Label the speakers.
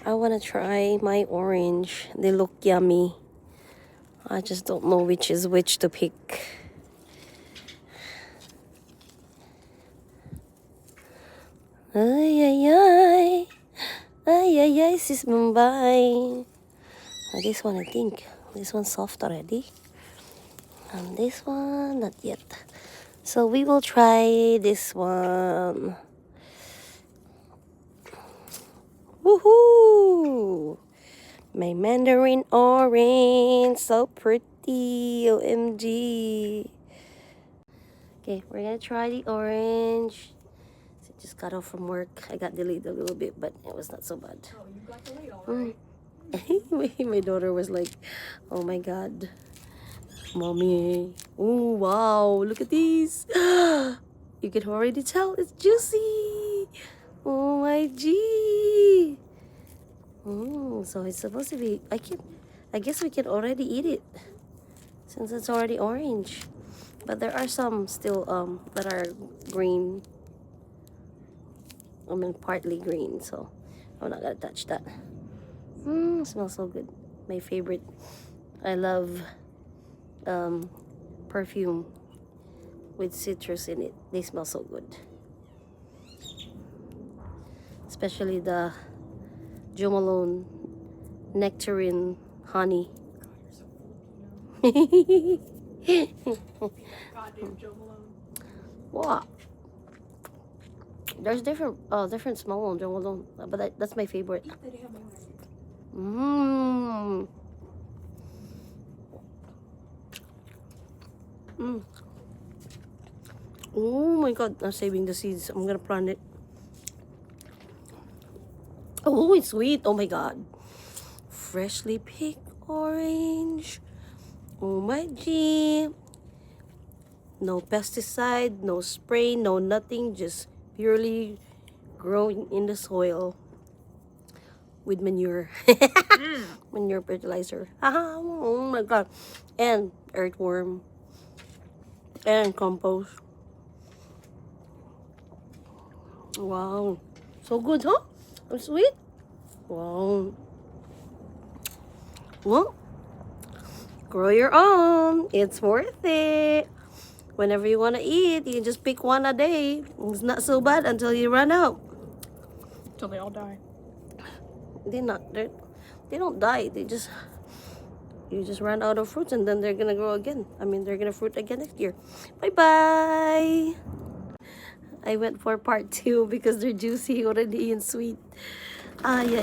Speaker 1: I want to try my orange. They look yummy. I just don't know which is which to pick. Ay, ay, ay. Ay, ay, ay, sis Mumbai. This one, I think. This one's soft already. And this one, not yet. So we will try this one. Woohoo! My Mandarin Orange. So pretty. OMG. Okay, we're gonna try the orange. So just got off from work. I got delayed a little bit, but it was not so bad.
Speaker 2: Oh, you got delayed already.
Speaker 1: My daughter was like, oh my god, mommy. Oh wow, look at these. You can already tell it's juicy. Oh my G. So it's supposed to be, I guess we can already eat it since it's already orange. But there are some still that are green. I mean partly green, so I'm not gonna touch that. Smells so good. My favorite. I love perfume with citrus in it. They smell so good. Especially the Jo Malone nectarine honey.
Speaker 2: Goddamn Jo Malone.
Speaker 1: Wow. There's different smell on Jo Malone, but that's my favorite.
Speaker 2: Eat the damn orange.
Speaker 1: Oh my god, I'm saving the seeds. I'm gonna plant it. Oh, it's sweet. Oh my god. Freshly picked orange. Oh my G. No pesticide, no spray, no nothing. Just purely growing in the soil with manure. Manure fertilizer. Oh my god. And earthworm. And compost. Wow. So good, huh? So sweet. Wow. Well, grow your own. It's worth it. Whenever you want to eat, you can just pick one a day. It's not so bad until you run out.
Speaker 2: Till they all die.
Speaker 1: They don't die. You just run out of fruits and then they're gonna grow again. I mean, they're gonna fruit again next year. Bye bye. I went for part 2 because they're juicy already and sweet. Yeah.